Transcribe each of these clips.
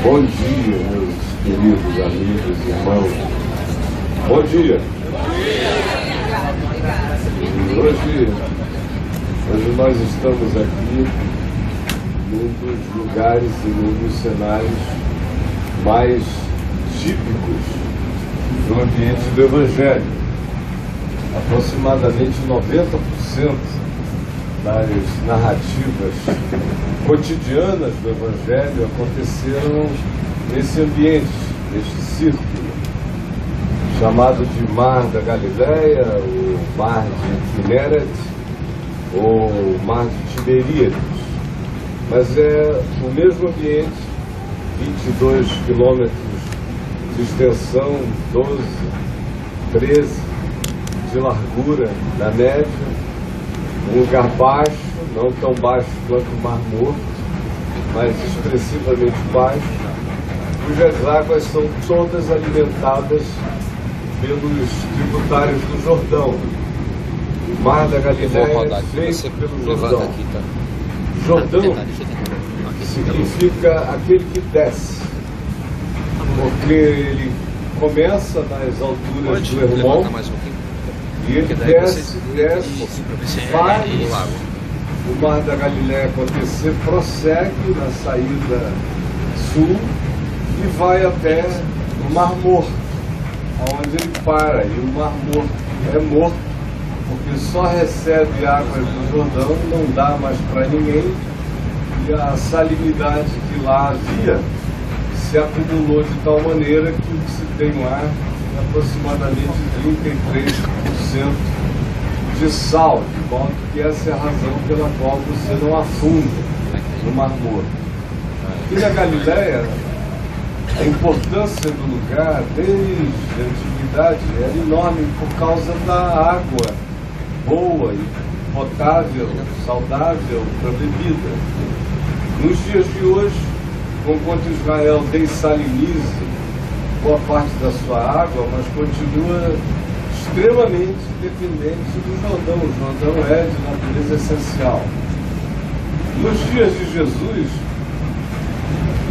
Bom dia, meus queridos amigos e irmãos. Bom dia. Hoje nós estamos aqui num dos lugares e num dos cenários mais típicos do ambiente do Evangelho. Aproximadamente 90% das narrativas cotidianas do Evangelho aconteceram nesse ambiente, neste círculo, chamado de Mar da Galileia, o Mar de Quinéret, ou o Mar de Tiberíades. Mas é o mesmo ambiente, 22 quilômetros de extensão, 12, 13 de largura na média, um lugar baixo, não tão baixo quanto o Mar Morto, mas expressivamente baixo, cujas águas são todas alimentadas pelos tributários do Jordão. O Mar da Galileia é feito pelo Jordão. Aqui, tá? Jordão significa aquele que desce, porque ele começa nas alturas do Hermon e ele desce, faz o Mar da Galileia acontecer, prossegue na saída sul e vai até o Mar Morto, onde ele para. E o Mar Morto é morto porque só recebe águas do Jordão, não dá mais para ninguém, e a salinidade que lá havia se acumulou de tal maneira que o que se tem lá é aproximadamente 33% de sal, de modo que essa é a razão pela qual você não afunda no Mar Morto. E na Galileia, a importância do lugar, desde a antiguidade, era enorme por causa da água boa e potável, saudável para bebida. Nos dias de hoje, enquanto Israel dessaliniza boa parte da sua água, mas continua extremamente dependente do Jordão. O Jordão é de natureza essencial. Nos dias de Jesus,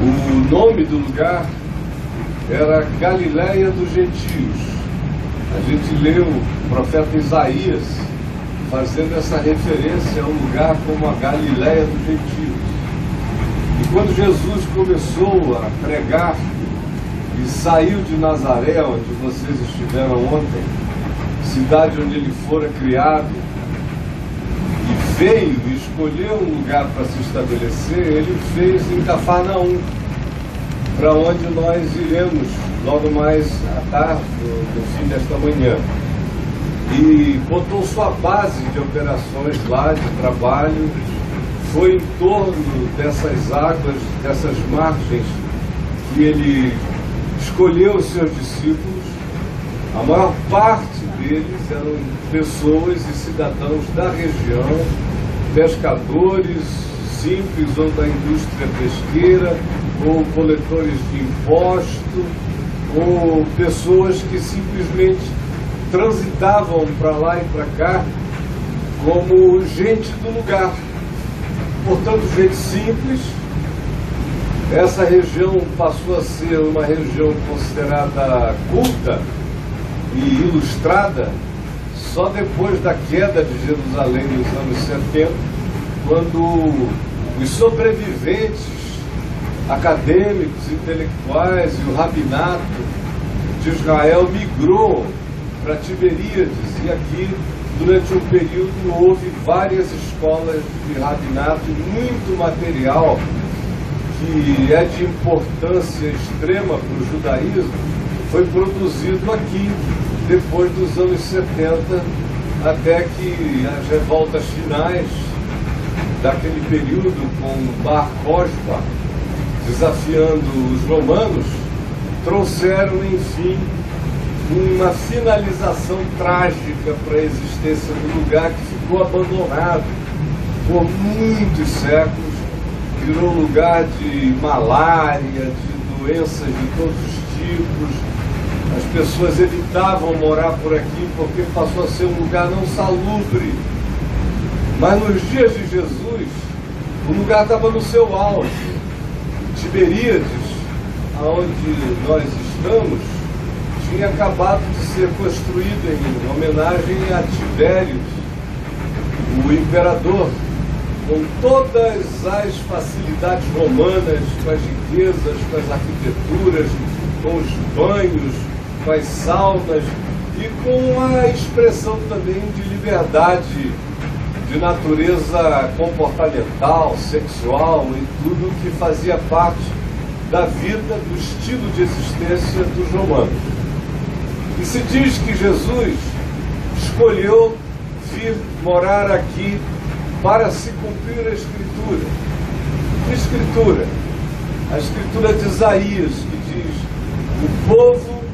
o nome do lugar era Galileia dos Gentios. A gente leu o profeta Isaías fazendo essa referência a um lugar como a Galileia dos Gentios. E quando Jesus começou a pregar e saiu de Nazaré, onde vocês estiveram ontem, cidade onde ele fora criado, e veio e escolheu um lugar para se estabelecer, ele fez em Cafarnaum, para onde nós iremos logo mais à tarde, no fim desta manhã. E botou sua base de operações lá, de trabalho, foi em torno dessas águas, dessas margens, que ele escolheu os seus discípulos. A maior parte deles eram pessoas e cidadãos da região, pescadores simples ou da indústria pesqueira, ou coletores de imposto, ou pessoas que simplesmente transitavam para lá e para cá como gente do lugar. Portanto, gente simples. Essa região passou a ser uma região considerada culta e ilustrada só depois da queda de Jerusalém nos anos 70, quando os sobreviventes acadêmicos, intelectuais e o rabinato de Israel migrou para Tiberíades, e aqui durante um período houve várias escolas de rabinato e muito material que é de importância extrema para o judaísmo foi produzido aqui depois dos anos 70, até que as revoltas finais daquele período, com Bar Kokhba desafiando os romanos, trouxeram, enfim, uma finalização trágica para a existência do lugar, que ficou abandonado por muitos séculos, virou lugar de malária, de doenças de todos os tipos. As pessoas evitavam morar por aqui porque passou a ser um lugar não salubre. Mas nos dias de Jesus, o lugar estava no seu auge. Tiberíades onde nós estamos tinha acabado de ser construída em homenagem a Tibério, o imperador, com todas as facilidades romanas, com as riquezas, com as arquiteturas, com os banhos, com as saunas e com a expressão também de liberdade de natureza comportamental, sexual e tudo que fazia parte da vida, do estilo de existência dos romanos. E se diz que Jesus escolheu vir morar aqui para se cumprir a Escritura. Que Escritura? A Escritura de Isaías, que diz: o povo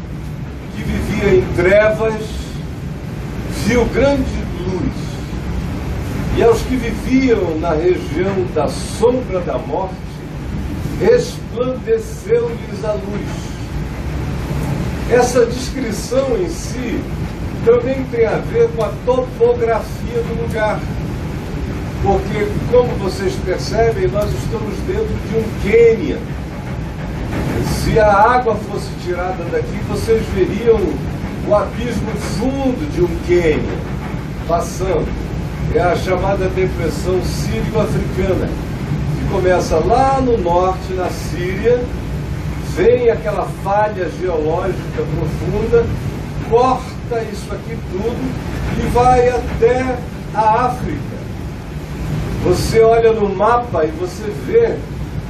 que vivia em trevas viu grande luz, e aos que viviam na região da sombra da morte, resplandeceu-lhes a luz. Essa descrição em si também tem a ver com a topografia do lugar. Porque, como vocês percebem, nós estamos dentro de um cânion. Se a água fosse tirada daqui, vocês veriam o abismo fundo de um cânion passando. É a chamada depressão sírio-africana, que começa lá no norte, na Síria, vem aquela falha geológica profunda, corta isso aqui tudo e vai até a África. Você olha no mapa e você vê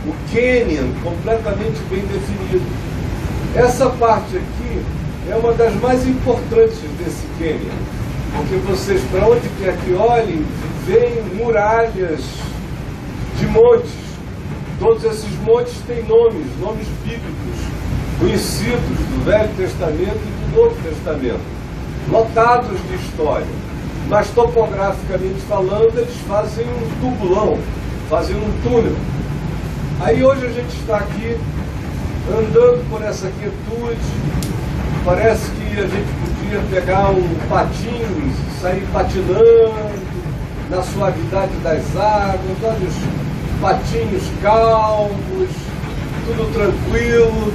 o cânion completamente bem definido. Essa parte aqui é uma das mais importantes desse cânion, porque vocês, para onde quer que olhem, veem muralhas de montes. Todos esses montes têm nomes bíblicos, conhecidos do Velho Testamento e do Novo Testamento, lotados de história. Mas topograficamente falando, eles fazem um tubulão, fazem um túnel. Aí hoje a gente está aqui, andando por essa quietude, parece que a gente podia pegar um patins e sair patinando na suavidade das águas, olha os patinhos calmos, tudo tranquilo,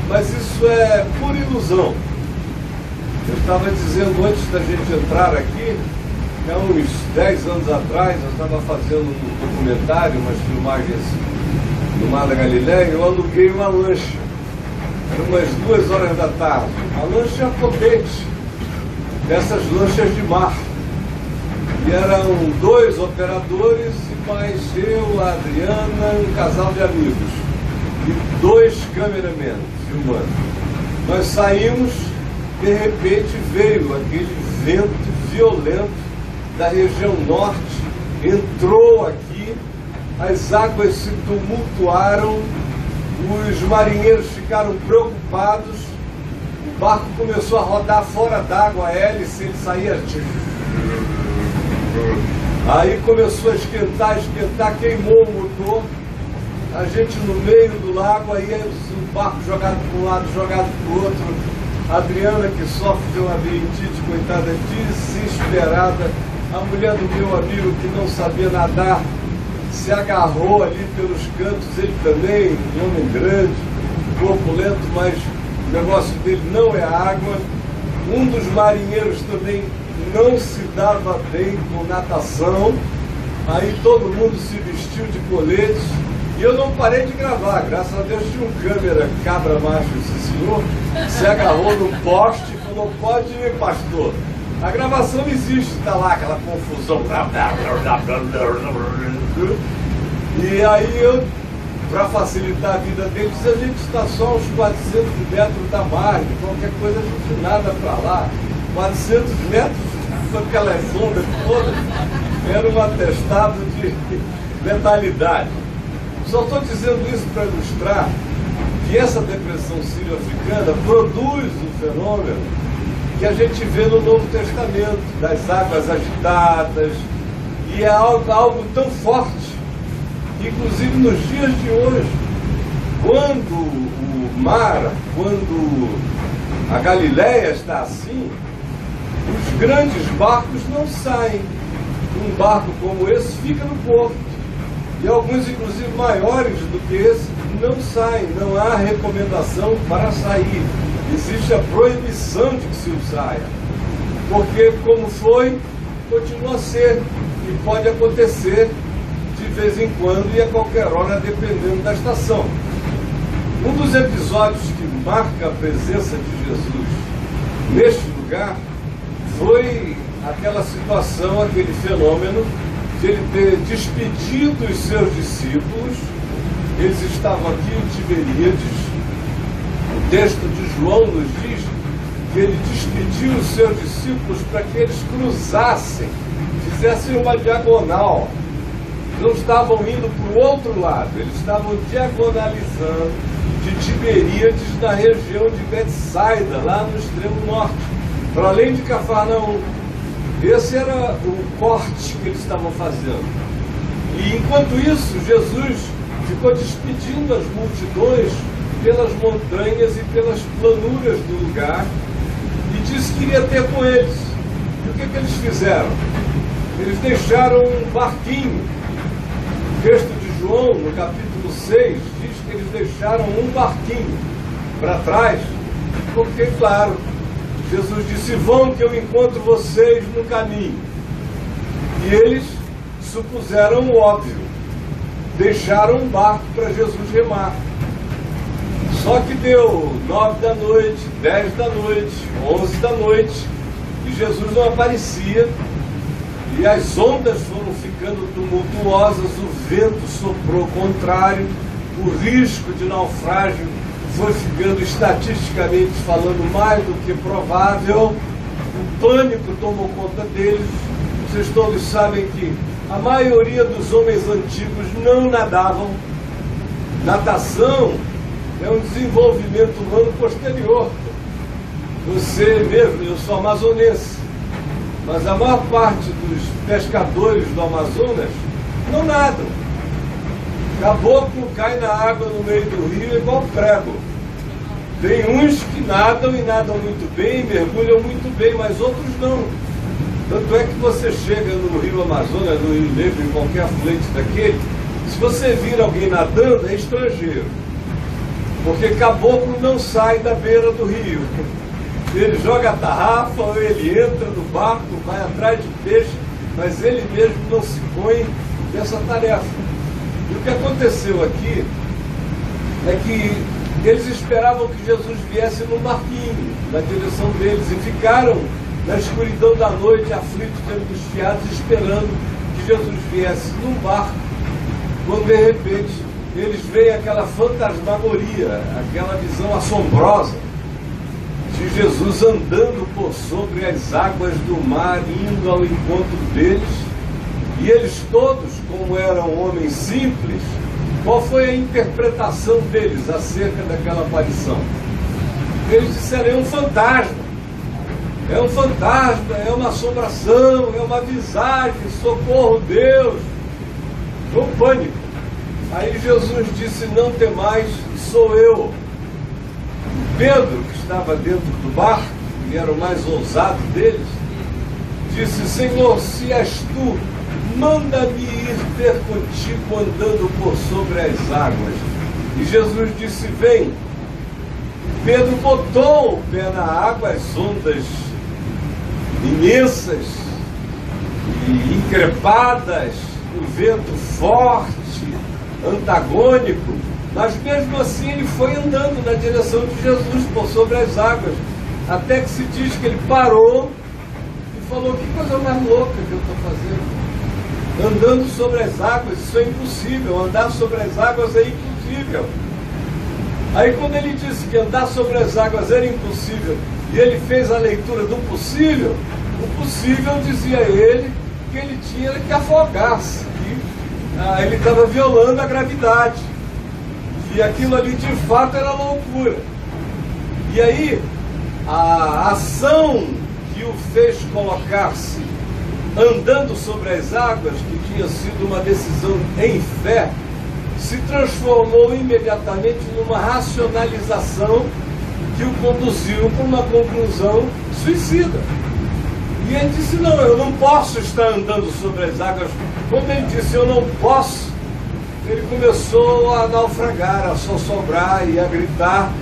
mas isso é pura ilusão. Eu estava dizendo antes da gente entrar aqui, há uns 10 anos atrás, eu estava fazendo um documentário, umas filmagens no Mar da Galileia, eu aluguei uma lancha. Eram umas 2 horas da tarde. A lancha é potente, dessas lanchas de mar. E eram 2 operadores e mais eu, a Adriana, um casal de amigos. E 2 cameramen filmando. Nós saímos, de repente veio aquele vento violento da região norte, entrou aqui, as águas se tumultuaram, os marinheiros ficaram preocupados, o barco começou a rodar fora d'água, a hélice, ele saía... Aí começou a esquentar, queimou o motor, a gente no meio do lago, aí o barco jogado para um lado, jogado para o outro. A Adriana, que sofre de uma labirintite, coitada, desesperada. A mulher do meu amigo, que não sabia nadar, se agarrou ali pelos cantos, ele também, um homem grande, corpulento, mas o negócio dele não é água. Um dos marinheiros também não se dava bem com natação, aí todo mundo se vestiu de coletes, e eu não parei de gravar, graças a Deus tinha um câmera cabra macho, esse senhor, se agarrou no poste e falou: pode ir, pastor. A gravação existe, está lá aquela confusão. E aí eu, para facilitar a vida deles, a gente está só a uns 400 metros da margem, qualquer coisa a gente nada para lá. 400 metros, com aquela onda toda, era um atestado de letalidade. Só estou dizendo isso para ilustrar que essa depressão sírio-africana produz um fenômeno que a gente vê no Novo Testamento, das águas agitadas, e é algo tão forte, inclusive nos dias de hoje, quando o mar, quando a Galileia está assim, os grandes barcos não saem. Um barco como esse fica no porto, e alguns inclusive maiores do que esse não saem, não há recomendação para sair. Existe a proibição de que se saia. Porque como foi, continua a ser. E pode acontecer de vez em quando e a qualquer hora, dependendo da estação. Um dos episódios que marca a presença de Jesus neste lugar foi aquela situação, aquele fenômeno de ele ter despedido os seus discípulos. Eles estavam aqui em Tiberíades. O texto de João nos diz que ele despediu os seus discípulos para que eles cruzassem, fizessem uma diagonal. Não estavam indo para o outro lado, eles estavam diagonalizando de Tiberíades na região de Betsaida, lá no extremo norte, para além de Cafarnaum. Esse era o corte que eles estavam fazendo. E enquanto isso, Jesus ficou despedindo as multidões pelas montanhas e pelas planuras do lugar e disse que iria ter com eles. E o que eles fizeram? Eles deixaram um barquinho. O texto de João, no capítulo 6, diz que eles deixaram um barquinho para trás, porque, claro, Jesus disse: vão que eu encontro vocês no caminho. E eles supuseram o óbvio, deixaram um barco para Jesus remar. Só que deu 9 da noite, 10 da noite, 11 da noite, e Jesus não aparecia, e as ondas foram ficando tumultuosas, o vento soprou contrário, o risco de naufrágio foi ficando, estatisticamente falando, mais do que provável. O pânico tomou conta deles. Vocês todos sabem que a maioria dos homens antigos não nadavam. Natação é um desenvolvimento humano posterior. Você mesmo, eu sou amazonense, mas a maior parte dos pescadores do Amazonas não nadam. Caboclo cai na água no meio do rio igual prego. Tem uns que nadam e nadam muito bem, mergulham muito bem, mas outros não. Tanto é que você chega no rio Amazonas, no Rio Negro, em qualquer afluente daquele, se você vir alguém nadando, é estrangeiro. Porque caboclo não sai da beira do rio. Ele joga a tarrafa, ou ele entra no barco, vai atrás de peixe, mas ele mesmo não se põe nessa tarefa. E o que aconteceu aqui é que eles esperavam que Jesus viesse num barquinho, na direção deles, e ficaram na escuridão da noite, aflitos e angustiados, esperando que Jesus viesse num barco, quando de repente eles veem aquela fantasmagoria, aquela visão assombrosa de Jesus andando por sobre as águas do mar, indo ao encontro deles. E eles todos, como eram homens simples, qual foi a interpretação deles acerca daquela aparição? Eles disseram: é um fantasma, é um fantasma, é uma assombração, é uma visagem, socorro Deus. Foi um pânico. Aí Jesus disse: não temais, sou eu. Pedro, que estava dentro do barco, e era o mais ousado deles, disse: Senhor, se és tu, manda-me ir ter contigo andando por sobre as águas. E Jesus disse: vem. Pedro botou o pé na água, as ondas imensas e increpadas, o vento forte, antagônico, mas mesmo assim ele foi andando na direção de Jesus por sobre as águas, até que se diz que ele parou e falou: que coisa mais louca que eu estou fazendo, andando sobre as águas, isso é impossível, andar sobre as águas é impossível. Aí quando ele disse que andar sobre as águas era impossível, e ele fez a leitura do possível, o possível dizia ele que ele tinha que afogar-se, que ele estava violando a gravidade, e aquilo ali de fato era loucura. E aí a ação que o fez colocar-se andando sobre as águas, que tinha sido uma decisão em fé, se transformou imediatamente numa racionalização que o conduziu para uma conclusão suicida. E ele disse: não, eu não posso estar andando sobre as águas. Quando ele disse eu não posso, ele começou a naufragar, a sossobrar e a gritar,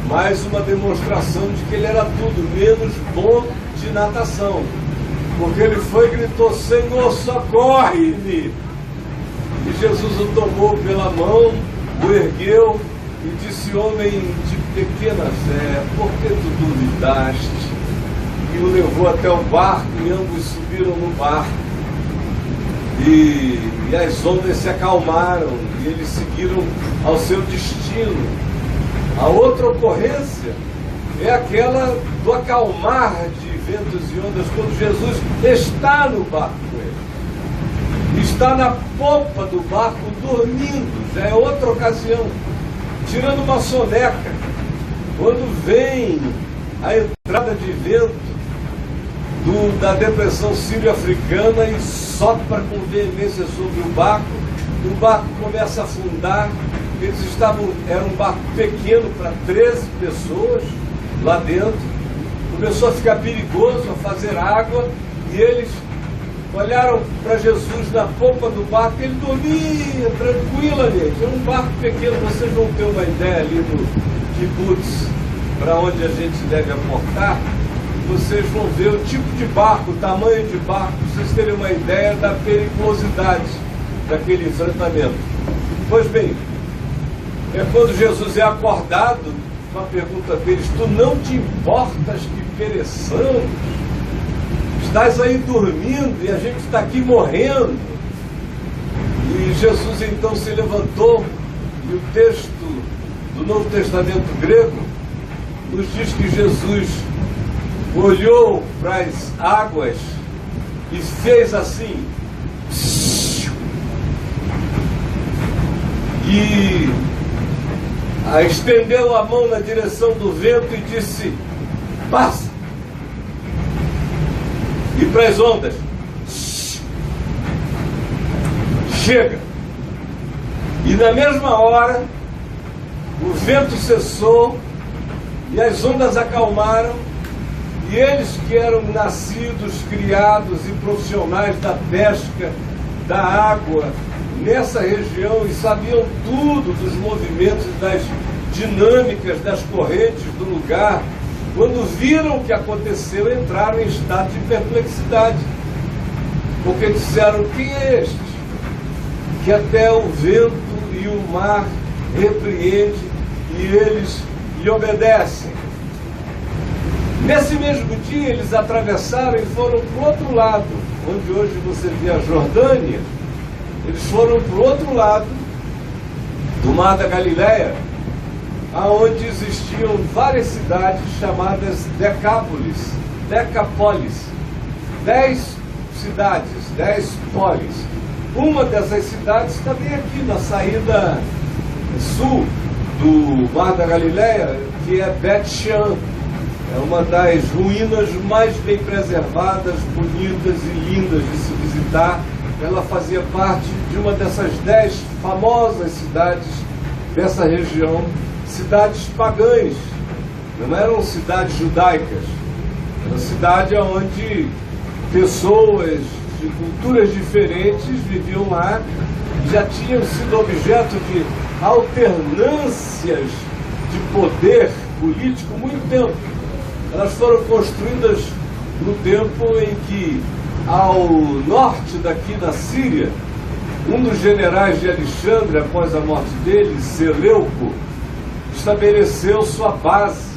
mais uma demonstração de que ele era tudo menos bom de natação. Porque ele foi e gritou: Senhor, socorre-me! E Jesus o tomou pela mão, o ergueu e disse: homem de pequena fé, por que tu duvidaste? E o levou até o barco, e ambos subiram no barco. E as ondas se acalmaram, e eles seguiram ao seu destino. A outra ocorrência é aquela do acalmar de ventos e ondas, quando Jesus está no barco com ele. Está na popa do barco dormindo, já é outra ocasião, tirando uma soneca. Quando vem a entrada de vento da depressão sírio-africana e sopra com veemência sobre o barco começa a afundar. Era um barco pequeno para 13 pessoas lá dentro, começou a ficar perigoso, a fazer água, e eles olharam para Jesus na popa do barco, ele dormia tranquilamente. É um barco pequeno, vocês vão ter uma ideia ali no Kibbutz, para onde a gente deve aportar. Vocês vão ver o tipo de barco, o tamanho de barco, para vocês terem uma ideia da periculosidade daquele enfrentamento. Pois bem, é quando Jesus é acordado com a pergunta deles: tu não te importas que pereçamos? Estás aí dormindo e a gente está aqui morrendo. E Jesus então se levantou, e o texto do Novo Testamento grego nos diz que Jesus olhou para as águas e fez assim, e estendeu a mão na direção do vento e disse: passa. E para as ondas: chega. E na mesma hora o vento cessou e as ondas acalmaram. E eles, que eram nascidos, criados e profissionais da pesca, da água, nessa região, e sabiam tudo dos movimentos, das dinâmicas, das correntes do lugar, quando viram o que aconteceu, entraram em estado de perplexidade. Porque disseram: quem é este que até o vento e o mar repreende e eles lhe obedecem? Nesse mesmo dia eles atravessaram e foram para o outro lado, onde hoje você vê a Jordânia. Eles foram para o outro lado do Mar da Galileia, aonde existiam várias cidades chamadas Decápolis, 10 cidades, 10 polis. Uma dessas cidades está bem aqui na saída sul do Mar da Galileia, que é Bet-Shean. É uma das ruínas mais bem preservadas, bonitas e lindas de se visitar. Ela fazia parte de uma dessas 10 famosas cidades dessa região, cidades pagãs, não eram cidades judaicas. Era uma cidade onde pessoas de culturas diferentes viviam lá, já tinham sido objeto de alternâncias de poder político há muito tempo. Elas foram construídas no tempo em que, ao norte daqui na Síria, um dos generais de Alexandre, após a morte dele, Seleuco, estabeleceu sua base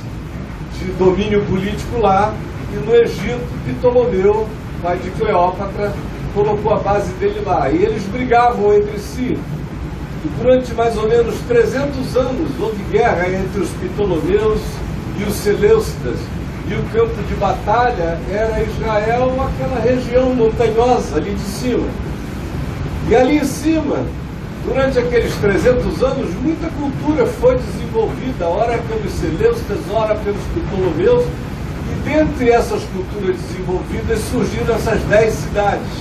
de domínio político lá, e no Egito, Ptolomeu, pai de Cleópatra, colocou a base dele lá. E eles brigavam entre si. E durante mais ou menos 300 anos houve guerra entre os Ptolomeus e os Seleucidas. E o campo de batalha era Israel, aquela região montanhosa ali de cima. E ali em cima, durante aqueles 300 anos, muita cultura foi desenvolvida, ora pelos Seleucidas, ora pelos Ptolomeus. E dentre essas culturas desenvolvidas surgiram essas 10 cidades.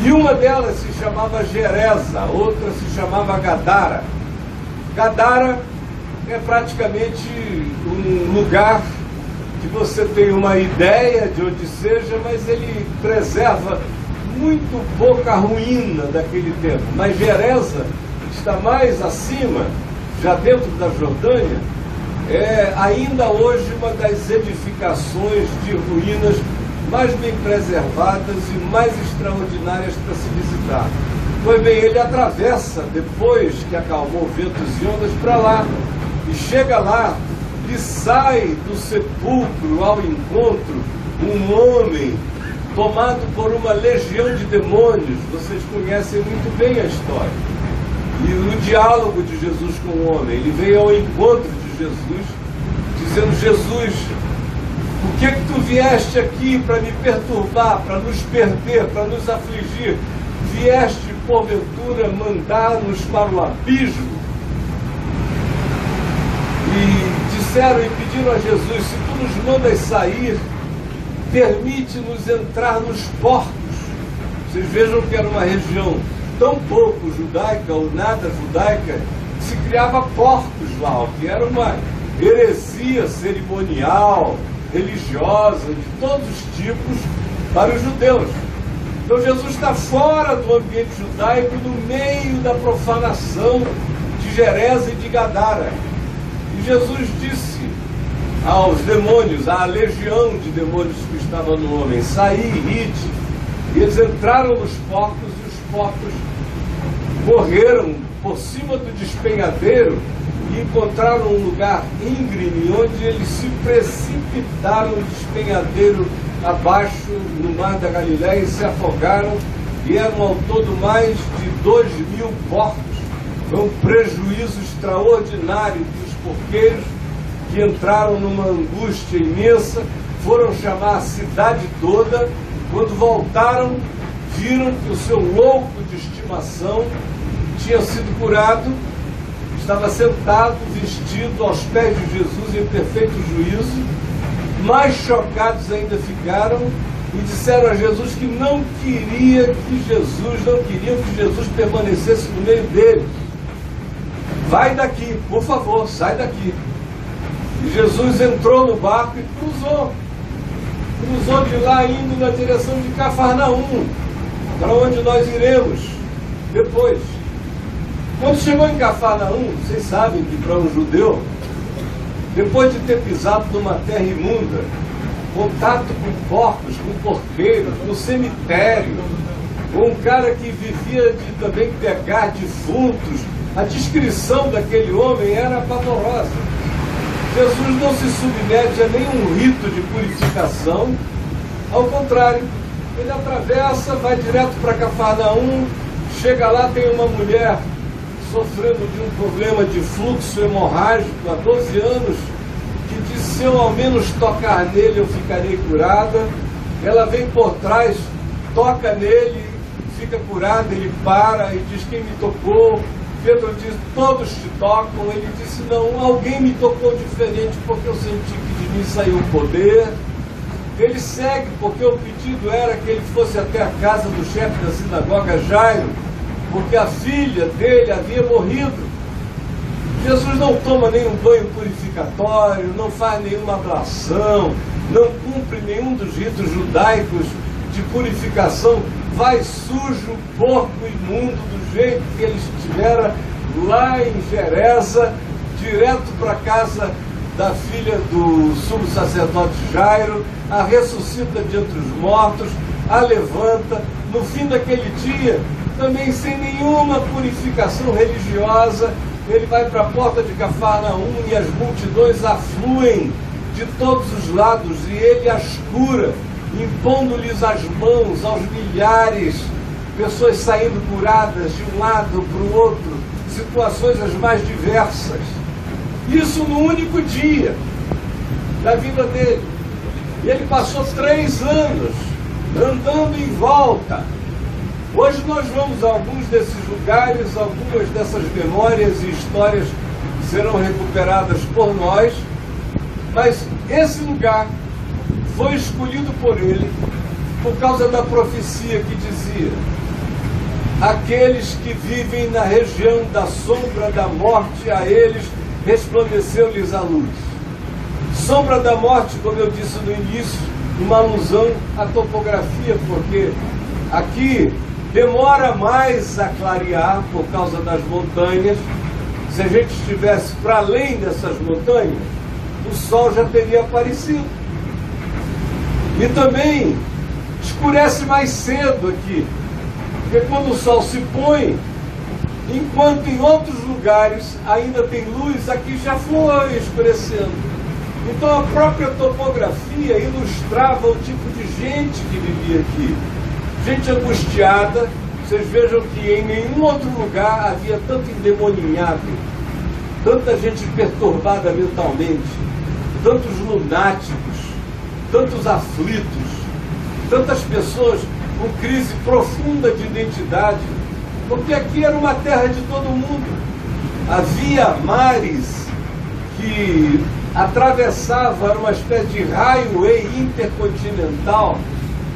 E uma delas se chamava Gerasa, outra se chamava Gadara. Gadara é praticamente um lugar que você tem uma ideia de onde seja, mas ele preserva muito pouca ruína daquele tempo, mas Gerasa está mais acima, já dentro da Jordânia, é ainda hoje uma das edificações de ruínas mais bem preservadas e mais extraordinárias para se visitar. Pois bem, ele atravessa, depois que acalmou ventos e ondas, para lá, e chega lá, e sai do sepulcro ao encontro um homem tomado por uma legião de demônios. Vocês conhecem muito bem a história. E no diálogo de Jesus com o homem, ele veio ao encontro de Jesus, dizendo: Jesus, por que tu vieste aqui para me perturbar, para nos perder, para nos afligir? Vieste, porventura, mandar-nos para o abismo? E disseram e pediram a Jesus: se tu nos mandas sair, permite-nos entrar nos porcos. Vocês vejam que era uma região tão pouco judaica ou nada judaica, que se criava porcos lá, o que era uma heresia cerimonial, religiosa, de todos os tipos para os judeus. Então Jesus está fora do ambiente judaico, no meio da profanação de Gerasa e de Gadara. E Jesus disse aos demônios, à legião de demônios que estava no homem: saí e ide. E eles entraram nos porcos, e os porcos correram por cima do despenhadeiro e encontraram um lugar íngreme, onde eles se precipitaram do despenhadeiro abaixo no mar da Galileia e se afogaram, e eram ao todo mais de 2.000 porcos. Foi um prejuízo extraordinário dos porqueiros, que entraram numa angústia imensa, foram chamar a cidade toda. Quando voltaram, viram que o seu louco de estimação tinha sido curado, estava sentado, vestido aos pés de Jesus em perfeito juízo. Mais chocados ainda ficaram e disseram a Jesus que não queriam que Jesus permanecesse no meio deles. Vai daqui, por favor, sai daqui. E Jesus entrou no barco e cruzou de lá, indo na direção de Cafarnaum, para onde nós iremos depois. Quando chegou em Cafarnaum, vocês sabem que para um judeu, depois de ter pisado numa terra imunda, contato com porcos, com porqueiros, com cemitério, com um cara que vivia de também pegar defuntos, a descrição daquele homem era pavorosa. Jesus não se submete a nenhum rito de purificação, ao contrário, ele atravessa, vai direto para Cafarnaum, chega lá, tem uma mulher sofrendo de um problema de fluxo hemorrágico há 12 anos, que disse: se eu ao menos tocar nele eu ficarei curada. Ela vem por trás, toca nele, fica curada, ele para e diz: quem me tocou? Pedro diz: todos te tocam. Ele disse: não, alguém me tocou diferente, porque eu senti que de mim saiu o poder. Ele segue, porque o pedido era que ele fosse até a casa do chefe da sinagoga, Jairo, porque a filha dele havia morrido. Jesus não toma nenhum banho purificatório, não faz nenhuma ablação, não cumpre nenhum dos ritos judaicos de purificação, vai sujo, porco, imundo, do jeito que ele estivera lá em Gerasa, direto para a casa da filha do sumo sacerdote Jairo, a ressuscita de entre os mortos, a levanta. No fim daquele dia, também sem nenhuma purificação religiosa, ele vai para a porta de Cafarnaum e as multidões afluem de todos os lados e ele as cura, impondo-lhes as mãos aos milhares, pessoas saindo curadas de um lado para o outro, situações as mais diversas. Isso no único dia da vida dele. E ele passou 3 anos andando em volta. Hoje nós vamos a alguns desses lugares, algumas dessas memórias e histórias serão recuperadas por nós, mas esse lugar foi escolhido por ele por causa da profecia que dizia: aqueles que vivem na região da sombra da morte, a eles resplandeceu-lhes a luz. Sombra da morte, como eu disse no início, uma alusão à topografia, porque Aqui demora mais a clarear por causa das montanhas. Se a gente estivesse para além dessas montanhas, o sol já teria aparecido. E também escurece mais cedo aqui, porque quando o sol se põe, enquanto em outros lugares ainda tem luz, aqui já foi escurecendo. Então a própria topografia ilustrava o tipo de gente que vivia aqui. Gente angustiada. Vocês vejam que em nenhum outro lugar havia tanto endemoninhado, tanta gente perturbada mentalmente, tantos lunáticos, tantos aflitos, tantas pessoas com crise profunda de identidade, porque aqui era uma terra de todo mundo. Havia mares que atravessavam, era uma espécie de highway intercontinental,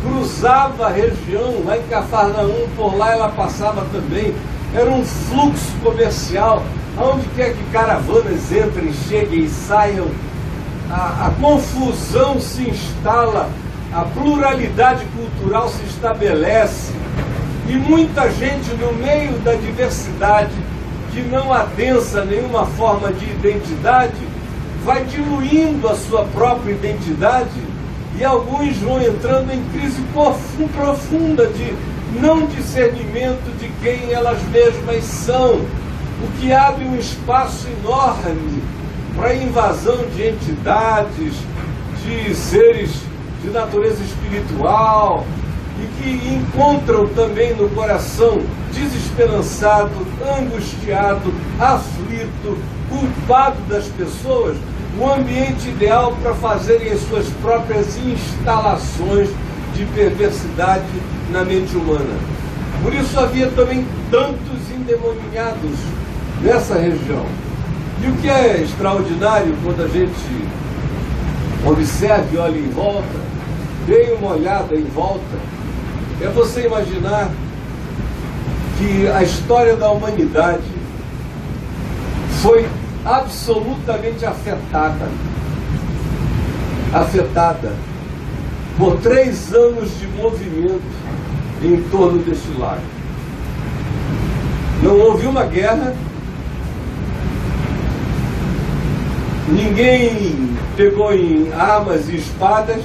cruzava a região, lá em Cafarnaum, por lá ela passava também. Era um fluxo comercial, aonde quer que caravanas entrem, cheguem e saiam, a confusão se instala, a pluralidade cultural se estabelece, e muita gente no meio da diversidade, que não adensa nenhuma forma de identidade, vai diluindo a sua própria identidade, e alguns vão entrando em crise profunda de não discernimento de quem elas mesmas são, o que abre um espaço enorme para a invasão de entidades, de seres de natureza espiritual, e que encontram também no coração desesperançado, angustiado, aflito, culpado das pessoas, o ambiente ideal para fazerem as suas próprias instalações de perversidade na mente humana. Por isso havia também tantos endemoninhados nessa região. E o que é extraordinário quando a gente observa e olha em volta, dê uma olhada em volta, é você imaginar que a história da humanidade foi absolutamente afetada por 3 anos de movimento em torno deste lago. Não houve uma guerra, ninguém pegou em armas e espadas,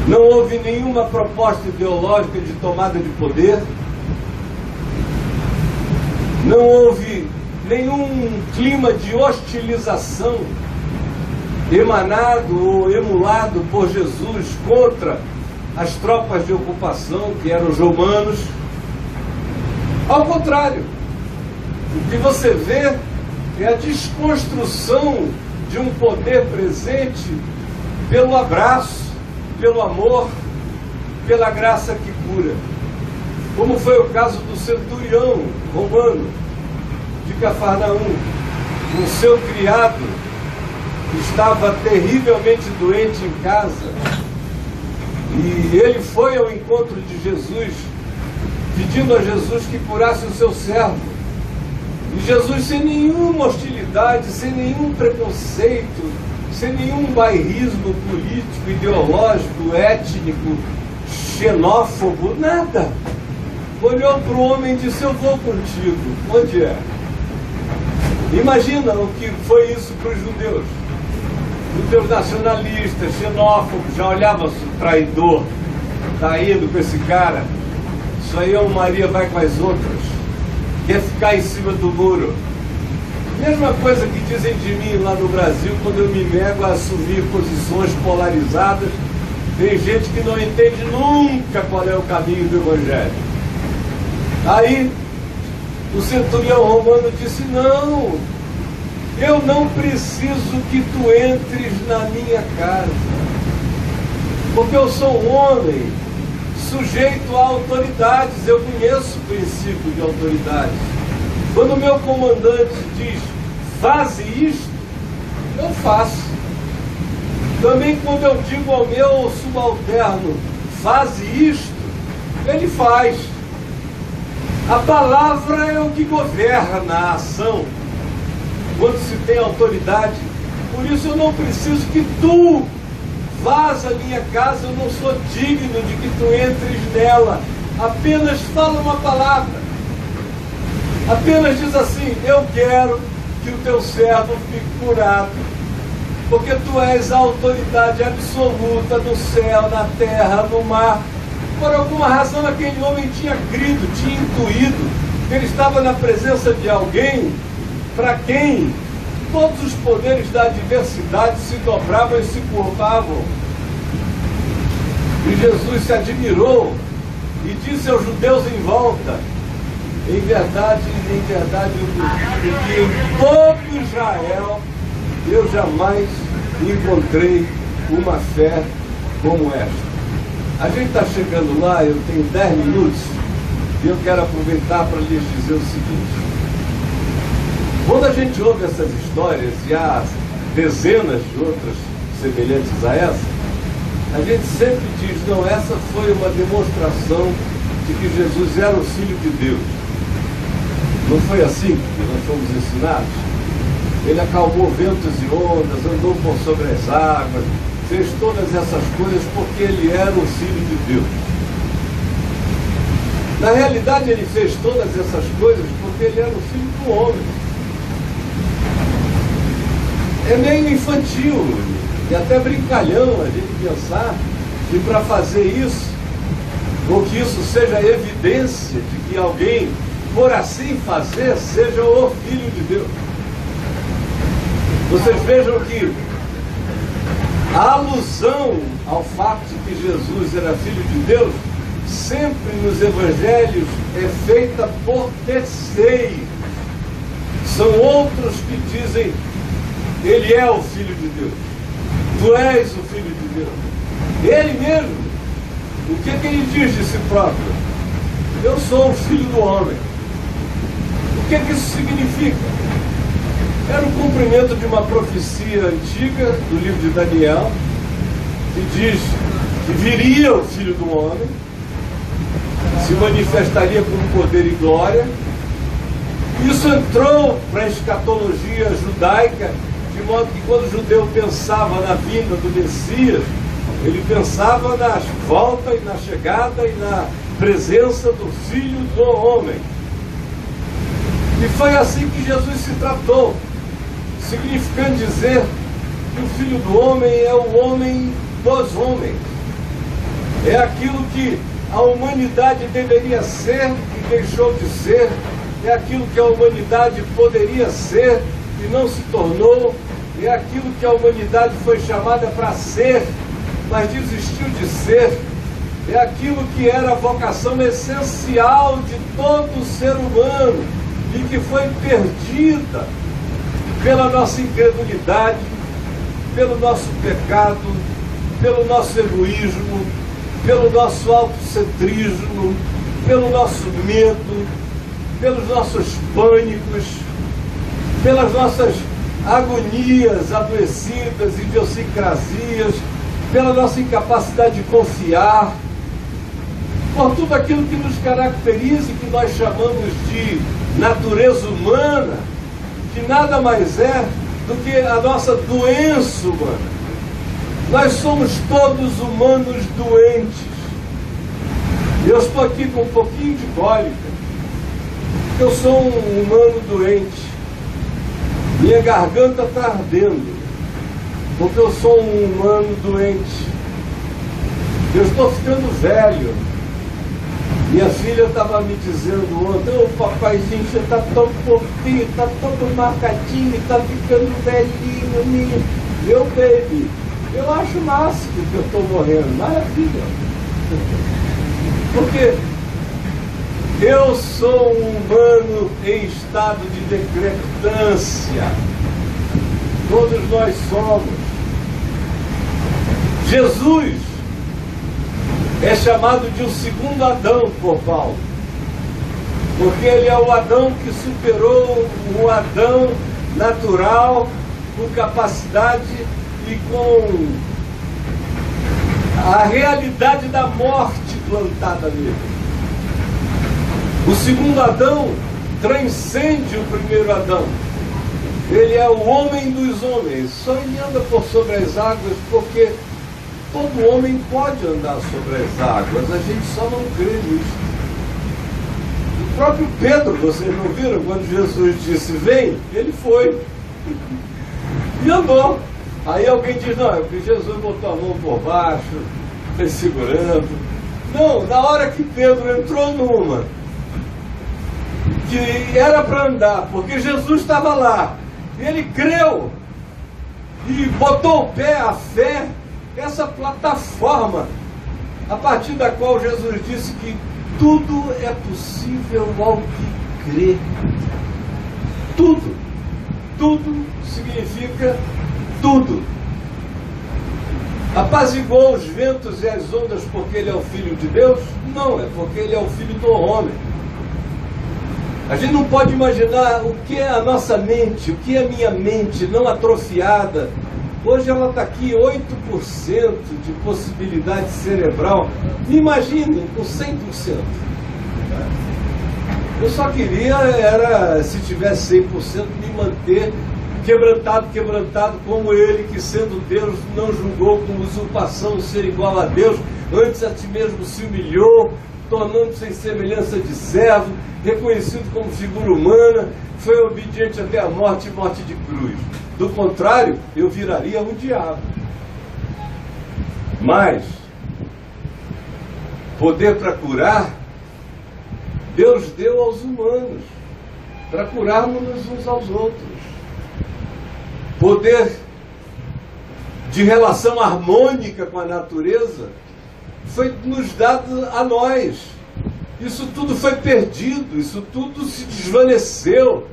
não houve nenhuma proposta ideológica de tomada de poder, não houve nenhum clima de hostilização emanado ou emulado por Jesus contra as tropas de ocupação, que eram os romanos. Ao contrário, o que você vê é a desconstrução de um poder presente pelo abraço, pelo amor, pela graça que cura. Como foi o caso do centurião romano de Cafarnaum, o seu criado estava terrivelmente doente em casa, e ele foi ao encontro de Jesus, pedindo a Jesus que curasse o seu servo. E Jesus, sem nenhuma hostilidade, sem nenhum preconceito, sem nenhum bairrismo político, ideológico, étnico, xenófobo, nada, olhou para o homem e disse: eu vou contigo. Onde é? Imagina o que foi isso para os judeus. Judeus nacionalistas, xenófobos, já olhavam traidor, está indo com esse cara, isso aí é um Maria vai com as outras, quer ficar em cima do muro. Mesma coisa que dizem de mim lá no Brasil, quando eu me nego a assumir posições polarizadas. Tem gente que não entende nunca qual é o caminho do Evangelho. Aí o centurião romano disse: não, eu não preciso que tu entres na minha casa, porque eu sou um homem sujeito a autoridades, eu conheço o princípio de autoridade. Quando o meu comandante diz: faze isto, eu faço. Também quando eu digo ao meu subalterno: faze isto, ele faz. A palavra é o que governa a ação quando se tem autoridade. Por isso eu não preciso que tu vás à minha casa, eu não sou digno de que tu entres nela. Apenas fala uma palavra. Apenas diz assim: eu quero que o teu servo fique curado, porque tu és a autoridade absoluta no céu, na terra, no mar. Por alguma razão aquele homem tinha crido, tinha intuído que ele estava na presença de alguém para quem todos os poderes da adversidade se dobravam e se curvavam. E Jesus se admirou e disse aos judeus em volta: em verdade eu digo que em todo Israel eu jamais encontrei uma fé como esta. A gente está chegando lá, eu tenho 10 minutos e eu quero aproveitar para lhes dizer o seguinte: quando a gente ouve essas histórias, e há dezenas de outras semelhantes a essa, a gente sempre diz: não, essa foi uma demonstração de que Jesus era o Filho de Deus. Não foi assim que nós fomos ensinados? Ele acalmou ventos e ondas, andou por sobre as águas, fez todas essas coisas porque ele era o Filho de Deus. Na realidade, ele fez todas essas coisas porque ele era o Filho do homem. É meio infantil e até brincalhão a gente pensar que para fazer isso, ou que isso seja evidência de que alguém, por assim fazer, seja o Filho de Deus. Vocês vejam que a alusão ao fato de que Jesus era Filho de Deus, sempre nos evangelhos é feita por terceiros. São outros que dizem: ele é o Filho de Deus, tu és o Filho de Deus. Ele mesmo, o que ele diz de si próprio? Eu sou o Filho do homem. O que isso significa? Era o cumprimento de uma profecia antiga do livro de Daniel, que diz que viria o Filho do homem, se manifestaria com poder e glória. Isso entrou para a escatologia judaica, de modo que quando o judeu pensava na vinda do Messias, ele pensava na volta e na chegada e na presença do Filho do homem. E foi assim que Jesus se tratou, significando dizer que o Filho do homem é o homem dos homens. É aquilo que a humanidade deveria ser e deixou de ser. É aquilo que a humanidade poderia ser e não se tornou. É aquilo que a humanidade foi chamada para ser, mas desistiu de ser. É aquilo que era a vocação essencial de todo ser humano e que foi perdida pela nossa incredulidade, pelo nosso pecado, pelo nosso egoísmo, pelo nosso autocentrismo, pelo nosso medo, pelos nossos pânicos, pelas nossas agonias adoecidas, idiosincrasias, pela nossa incapacidade de confiar, por tudo aquilo que nos caracteriza e que nós chamamos de natureza humana, que nada mais é do que a nossa doença humana. Nós somos todos humanos doentes. Eu estou aqui com um pouquinho de cólica, porque eu sou um humano doente. Minha garganta está ardendo, porque eu sou um humano doente. Eu estou ficando velho. Minha filha estava me dizendo ontem: ô papaizinho, você está tão fofinho, está todo marcadinho, está ficando velhinho, menino. Meu baby, eu acho máximo que eu estou morrendo, maravilha. Porque eu sou um humano em estado de decrepitância. Todos nós somos. Jesus é chamado de o segundo Adão por Paulo, porque ele é o Adão que superou o Adão natural, com capacidade e com a realidade da morte plantada nele. O segundo Adão transcende o primeiro Adão. Ele é o homem dos homens. Só ele anda por sobre as águas porque todo homem pode andar sobre as águas, a gente só não crê nisso. O próprio Pedro, vocês não viram, quando Jesus disse, vem, ele foi. E andou. Aí alguém diz, não, é porque Jesus botou a mão por baixo, foi segurando. Não, na hora que Pedro entrou numa, que era para andar, porque Jesus estava lá, e ele creu, e botou o pé, a fé, essa plataforma, a partir da qual Jesus disse que tudo é possível ao que crê. Tudo. Tudo significa tudo. Apaziguou os ventos e as ondas porque ele é o Filho de Deus? Não, é porque ele é o Filho do homem. A gente não pode imaginar o que é a nossa mente, o que é a minha mente não atrofiada. Hoje ela está aqui, 8% de possibilidade cerebral. Me com 100%. Eu só queria, se tivesse 100%, me manter quebrantado como ele, que sendo Deus não julgou com usurpação ser igual a Deus, antes a si mesmo se humilhou, tornando-se em semelhança de servo, reconhecido como figura humana, foi obediente até a morte e morte de cruz. Do contrário, eu viraria um diabo. Mas poder para curar, Deus deu aos humanos, para curarmos uns aos outros. Poder de relação harmônica com a natureza foi nos dado a nós. Isso tudo foi perdido, isso tudo se desvaneceu,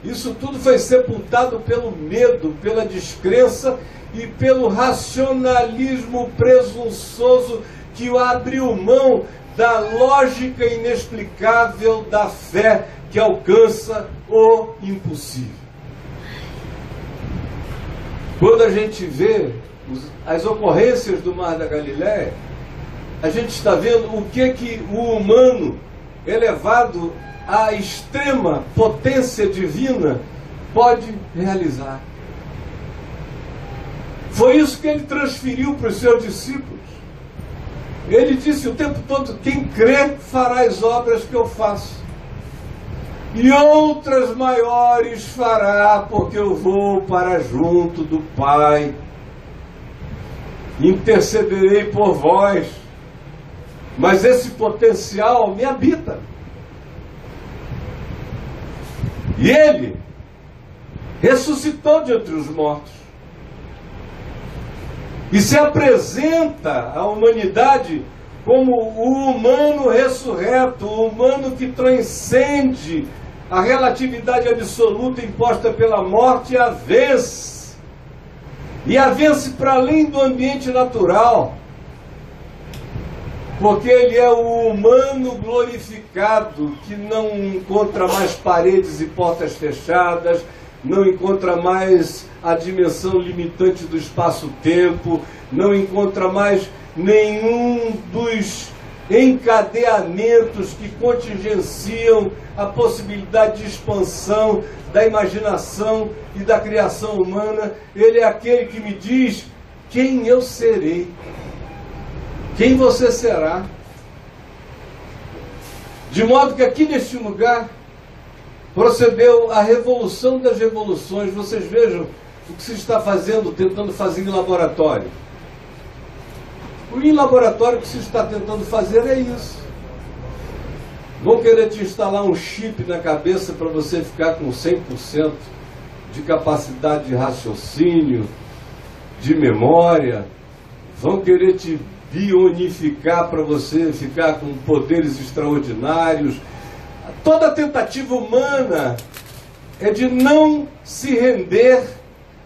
isso tudo foi sepultado pelo medo, pela descrença e pelo racionalismo presunçoso que abriu mão da lógica inexplicável da fé que alcança o impossível. Quando a gente vê as ocorrências do Mar da Galileia, a gente está vendo o que o humano, elevado à extrema potência divina, pode realizar. Foi isso que ele transferiu para os seus discípulos. Ele disse o tempo todo, quem crê fará as obras que eu faço. E outras maiores fará, porque eu vou para junto do Pai. Intercederei por vós. Mas esse potencial me habita. E ele ressuscitou de entre os mortos. E se apresenta à humanidade como o humano ressurreto, o humano que transcende a relatividade absoluta imposta pela morte e a vence. E a vence para além do ambiente natural. Porque ele é o humano glorificado, que não encontra mais paredes e portas fechadas, não encontra mais a dimensão limitante do espaço-tempo, não encontra mais nenhum dos encadeamentos que contingenciam a possibilidade de expansão da imaginação e da criação humana. Ele é aquele que me diz quem eu serei, quem você será. De modo que aqui neste lugar procedeu a revolução das revoluções. Vocês vejam o que se está fazendo, tentando fazer em laboratório. Em laboratório o que se está tentando fazer é isso. Vão querer te instalar um chip na cabeça para você ficar com 100% de capacidade de raciocínio, de memória. Vão querer te bionificar para você ficar com poderes extraordinários. Toda tentativa humana é de não se render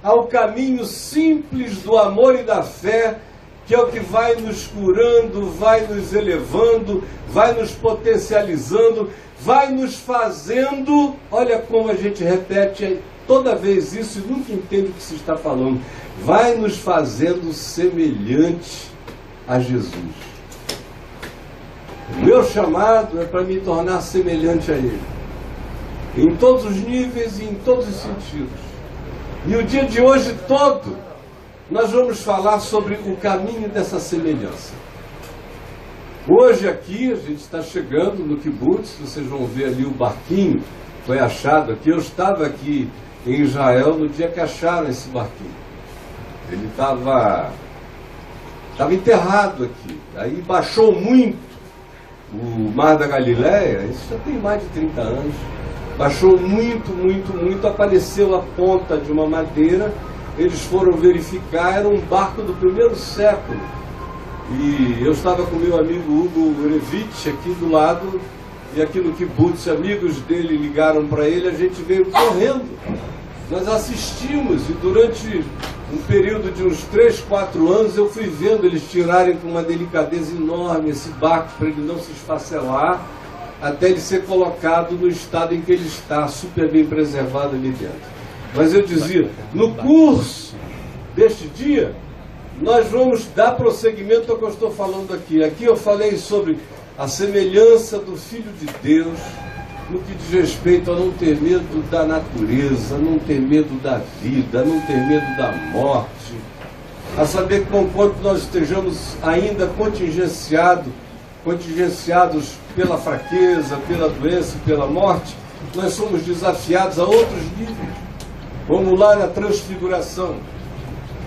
ao caminho simples do amor e da fé, que é o que vai nos curando, vai nos elevando, vai nos potencializando, vai nos fazendo. Olha como a gente repete toda vez isso e nunca entende o que se está falando. Vai nos fazendo semelhante a Jesus. O meu chamado é para me tornar semelhante a Ele, em todos os níveis e em todos os sentidos. E o dia de hoje todo nós vamos falar sobre o caminho dessa semelhança. Hoje aqui, a gente está chegando no Kibutz, vocês vão ver ali o barquinho, foi achado aqui. Eu estava aqui em Israel no dia que acharam esse barquinho. Ele estava enterrado aqui. Aí baixou muito o Mar da Galileia, isso já tem mais de 30 anos. Baixou muito, muito, muito, apareceu a ponta de uma madeira, eles foram verificar, era um barco do primeiro século. E eu estava com meu amigo Hugo Urevich aqui do lado, e aqui no Kibutz, amigos dele ligaram para ele, a gente veio correndo. Nós assistimos, e durante um período de uns 3, 4 anos, eu fui vendo eles tirarem com uma delicadeza enorme esse barco para ele não se esfacelar, até ele ser colocado no estado em que ele está, super bem preservado ali dentro. Mas eu dizia, no curso deste dia, nós vamos dar prosseguimento ao que eu estou falando aqui. Aqui eu falei sobre a semelhança do Filho de Deus, no que diz respeito a não ter medo da natureza, não ter medo da vida, não ter medo da morte, a saber que conquanto nós estejamos ainda contingenciados pela fraqueza, pela doença e pela morte, nós somos desafiados a outros níveis. Vamos lá na transfiguração.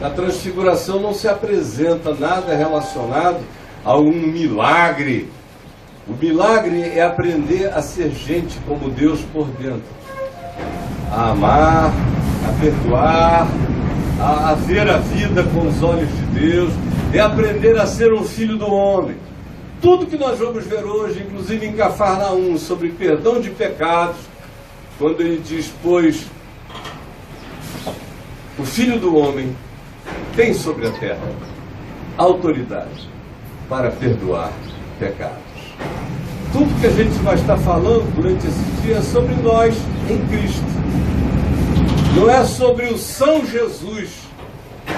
Na transfiguração não se apresenta nada relacionado a um milagre. O milagre é aprender a ser gente como Deus por dentro. A amar, a perdoar, a ver a vida com os olhos de Deus. É aprender a ser um filho do homem. Tudo que nós vamos ver hoje, inclusive em Cafarnaum, sobre perdão de pecados, quando ele diz, pois, o Filho do Homem tem sobre a terra autoridade para perdoar pecados. Tudo que a gente vai estar falando durante esse dia é sobre nós em Cristo. Não é sobre o São Jesus,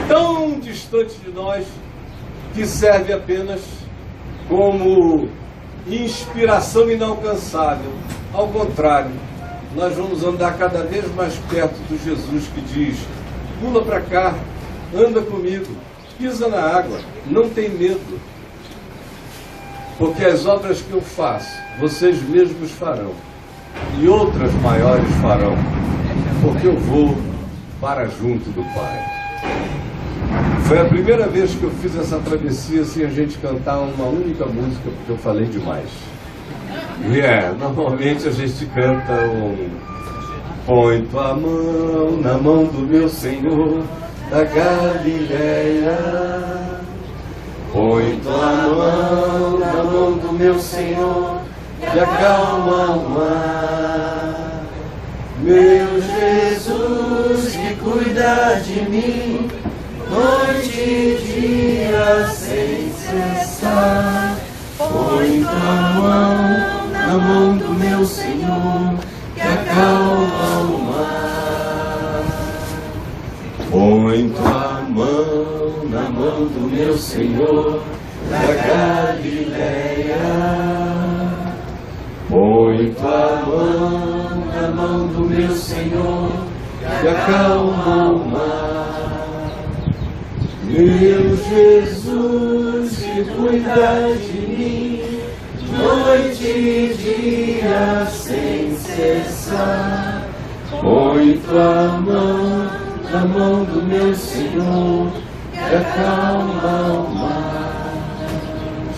tão distante de nós, que serve apenas como inspiração inalcançável. Ao contrário, nós vamos andar cada vez mais perto do Jesus que diz, pula para cá, anda comigo, pisa na água, não tem medo. Porque as obras que eu faço, vocês mesmos farão, e outras maiores farão, porque eu vou para junto do Pai. Foi a primeira vez que eu fiz essa travessia sem a gente cantar uma única música, porque eu falei demais. E normalmente a gente canta põe tua mão na mão do meu Senhor da Galileia. Põe tua mão na mão do meu Senhor e acalma o mar. Meu Jesus que cuida de mim, noite e dia sem cessar. Põe tua mão na mão do meu Senhor que acalma o mar. Põe tua mão na mão do meu Senhor da Galileia. Põe tua mão na mão do meu Senhor que acalma o mar. Meu Jesus que cuida de mim, noite e dia sem cessar. Põe tua mão na mão do meu Senhor que acalma o mar.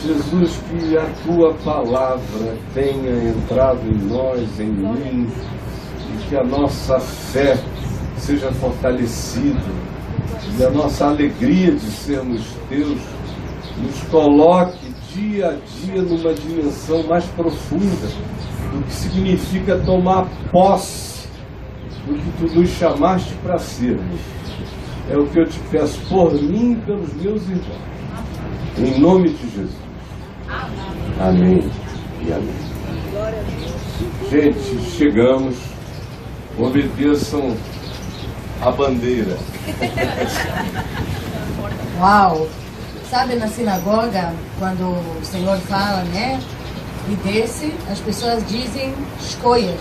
Jesus, que a tua palavra tenha entrado em nós, em mim, e que a nossa fé seja fortalecida, e a nossa alegria de sermos teus nos coloque dia a dia numa dimensão mais profunda do que significa tomar posse do que tu nos chamaste para sermos. É o que eu te peço por mim e pelos meus irmãos, em nome de Jesus. Amém e amém. Gente, chegamos. Obedeçam a bandeira. Uau! Sabe, na sinagoga, quando o Senhor fala, né? E desce, as pessoas dizem escolha.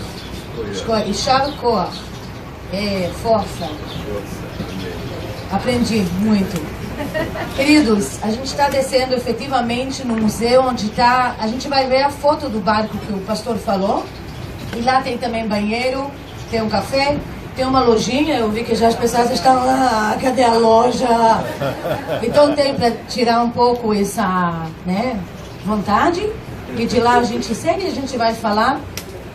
E Shar Koach é força. Aprendi muito. Queridos, a gente está descendo efetivamente no museu onde está... A gente vai ver a foto do barco que o pastor falou. E lá tem também banheiro, tem um café, tem uma lojinha. Eu vi que já as pessoas estão lá, cadê a loja? Então tem para tirar um pouco essa, né, vontade. E de lá a gente segue e a gente vai falar.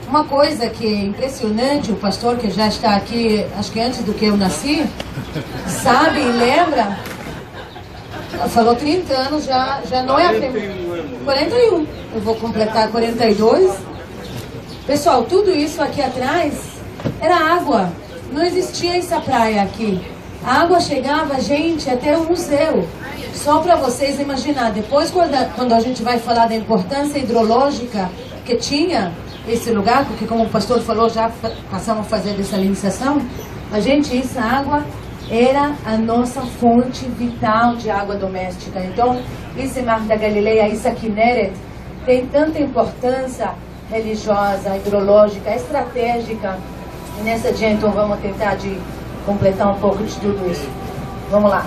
Uma coisa que é impressionante, o pastor que já está aqui, acho que antes do que eu nasci, sabe e lembra, falou 30 anos, já não é a primeira. 41, eu vou completar 42. Pessoal, tudo isso aqui atrás era água, não existia essa praia aqui. A água chegava, gente, até o museu. Só para vocês imaginar, depois quando a gente vai falar da importância hidrológica que tinha esse lugar, porque como o pastor falou, já passamos a fazer dessalinização, essa água era a nossa fonte vital de água doméstica. Então, esse Mar da Galileia, essa Kinneret, tem tanta importância religiosa, hidrológica, estratégica. E nessa dia, então, vamos tentar de completar um pouco de tudo isso. Vamos lá.